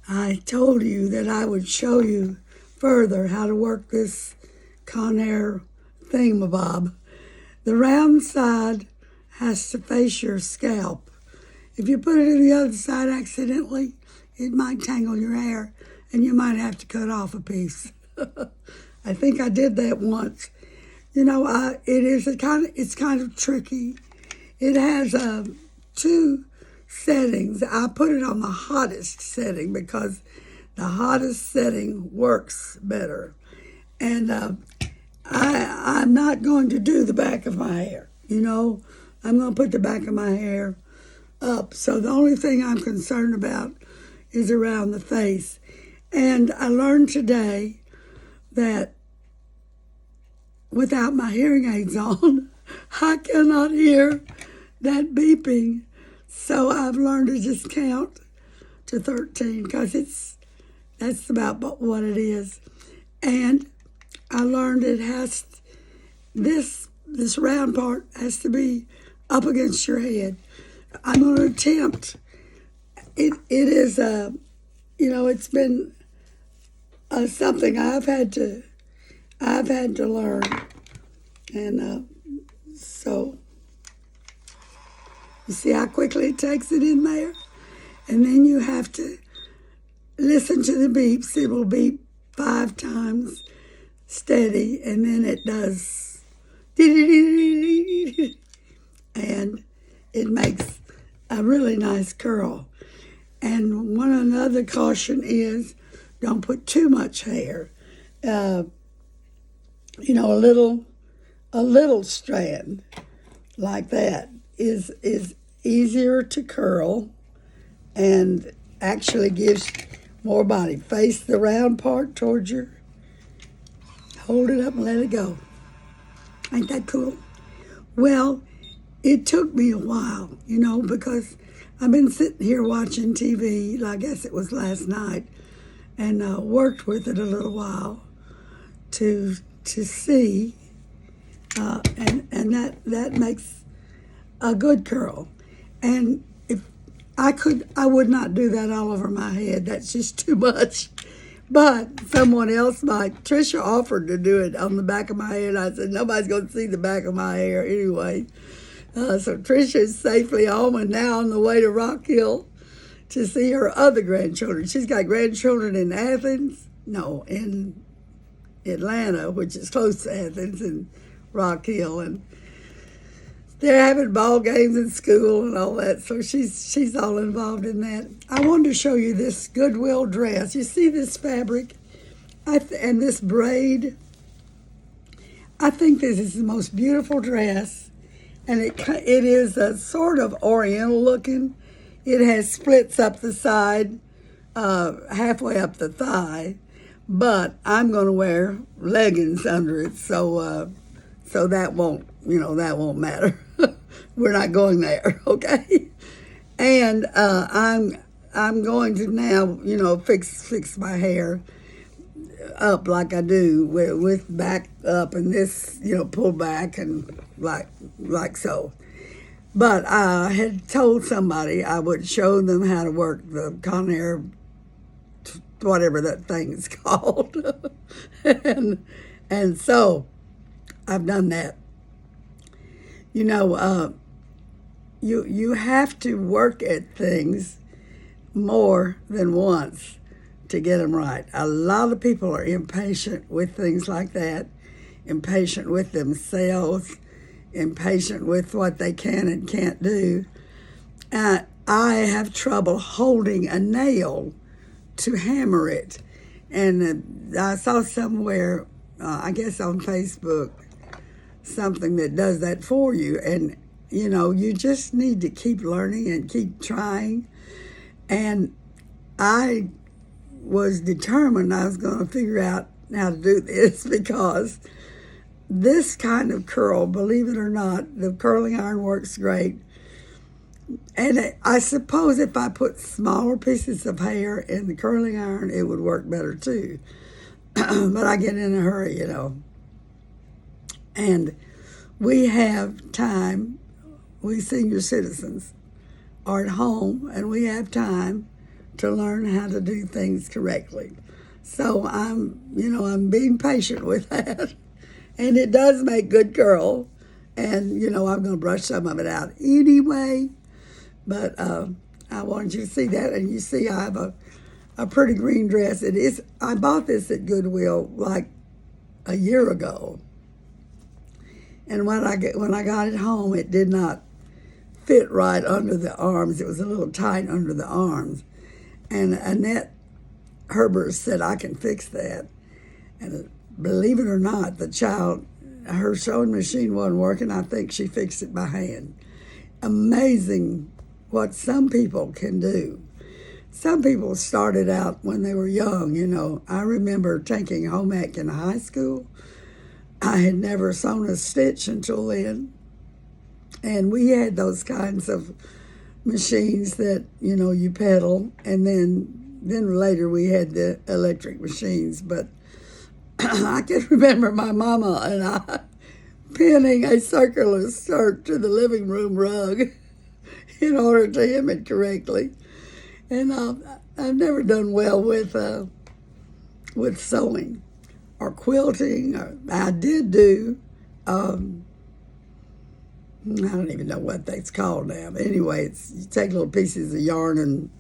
I told you that I would show you further how to work this Conair thingamabob. The round side has to face your scalp. If you put it to the other side accidentally, it might tangle your hair and you might have to cut off a piece. I think I did that once. It's kind of tricky. It has two settings. I put it on the hottest setting because the hottest setting works better. And I'm not going to do the back of my hair. I'm going to put the back of my hair up. So the only thing I'm concerned about is around the face. And I learned today that without my hearing aids on, I cannot hear that beeping. So I've learned to just count to 13 because that's about what it is. And I learned this round part has to be up against your head. I'm going to attempt. It is it's been something I've had to learn, and so you see how quickly it takes it in there, and then you have to listen to the beeps. It will beep 5 times steady, and then it does, and it makes a really nice curl. And another caution is don't put too much hair. A little strand like that is easier to curl and actually gives more body. Face the round part towards your, hold it up and let it go. Ain't that cool? Well, it took me a while, because I've been sitting here watching TV, I guess it was last night, and worked with it a little while to see, and that makes a good curl. And if I could, I would not do that all over my head. That's just too much. But someone else might. Trisha offered to do it on the back of my head. I said, nobody's going to see the back of my hair anyway. So Trisha is safely home and now on the way to Rock Hill to see her other grandchildren. She's got grandchildren in in Atlanta, which is close to Athens, and Rock Hill. And they're having ball games in school and all that. So she's all involved in that. I wanted to show you this Goodwill dress. You see this fabric and this braid? I think this is the most beautiful dress. And it is a sort of oriental looking. It has splits up the side, halfway up the thigh. But I'm going to wear leggings under it, so that won't matter. We're not going there, okay? And I'm going to now, fix my hair up like I do with back up and this, pull back and like so. But I had told somebody I would show them how to work the Conair, whatever that thing is called. and so I've done that. You have to work at things more than once to get them right. A lot of people are impatient with things like that, impatient with themselves, impatient with what they can and can't do. I have trouble holding a nail to hammer it. And I saw somewhere, I guess on Facebook, something that does that for you. And, you just need to keep learning and keep trying. And I was determined I was going to figure out how to do this because this kind of curl, believe it or not, the curling iron works great. And I suppose if I put smaller pieces of hair in the curling iron, it would work better too. But I get in a hurry, And we have time, we senior citizens are at home, and we have time to learn how to do things correctly. So I'm being patient with that. And it does make good curl. And, I'm going to brush some of it out anyway. But I wanted you to see that. And you see I have a pretty green dress. I bought this at Goodwill like a year ago. And when I got it home, it did not fit right under the arms. It was a little tight under the arms. And Annette Herbert said, I can fix that. And believe it or not, her sewing machine wasn't working. I think she fixed it by hand. Amazing what some people can do. Some people started out when they were young. I remember taking home ec in high school. I had never sewn a stitch until then. And we had those kinds of machines that, you pedal. And then later we had the electric machines. But I can remember my mama and I pinning a circular skirt to the living room rug in order to hem it correctly. And I've never done well with sewing or quilting. I did do, I don't even know what that's called now. But anyway, you take little pieces of yarn and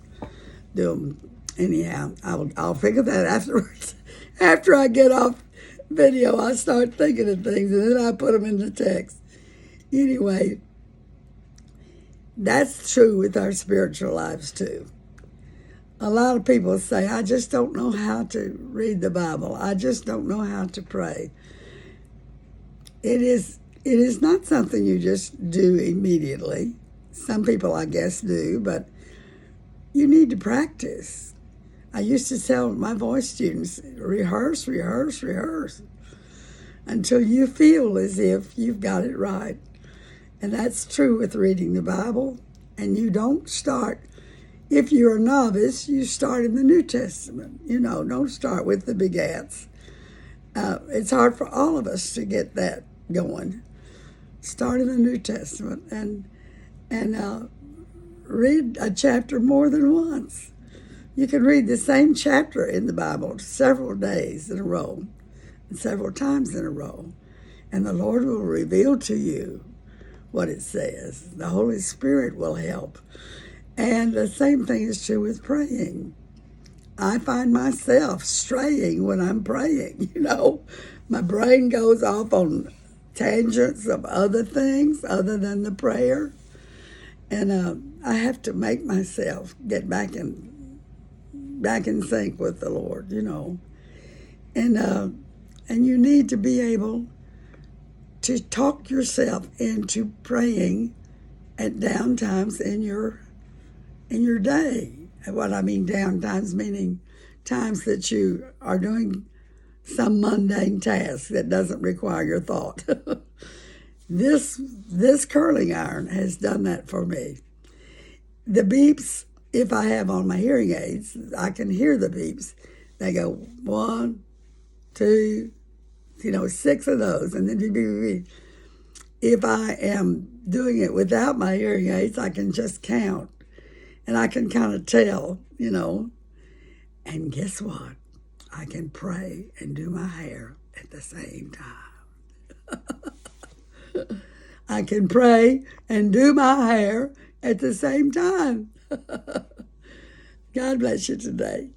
do them. Anyhow, I'll figure that afterwards. After I get off video, I start thinking of things, and then I put them into text. Anyway, that's true with our spiritual lives, too. A lot of people say, I just don't know how to read the Bible. I just don't know how to pray. It is not something you just do immediately. Some people, I guess, do, but you need to practice. I used to tell my voice students, rehearse, rehearse, rehearse, until you feel as if you've got it right. And that's true with reading the Bible. And you don't start, if you're a novice, you start in the New Testament. Don't start with the begats. It's hard for all of us to get that going. Start in the New Testament and read a chapter more than once. You can read the same chapter in the Bible several days in a row, and several times in a row, and the Lord will reveal to you what it says. The Holy Spirit will help. And the same thing is true with praying. I find myself straying when I'm praying. My brain goes off on tangents of other things other than the prayer. And I have to make myself get back in sync with the Lord, And you need to be able to talk yourself into praying at down times in your day. And what I mean down times, meaning times that you are doing some mundane task that doesn't require your thought. This curling iron has done that for me. The beeps, if I have on my hearing aids, I can hear the beeps. They go 1, 2, 6 of those, and then beep, beep, beep. If I am doing it without my hearing aids, I can just count, and I can kind of tell, And guess what? I can pray and do my hair at the same time. I can pray and do my hair at the same time. God bless you today.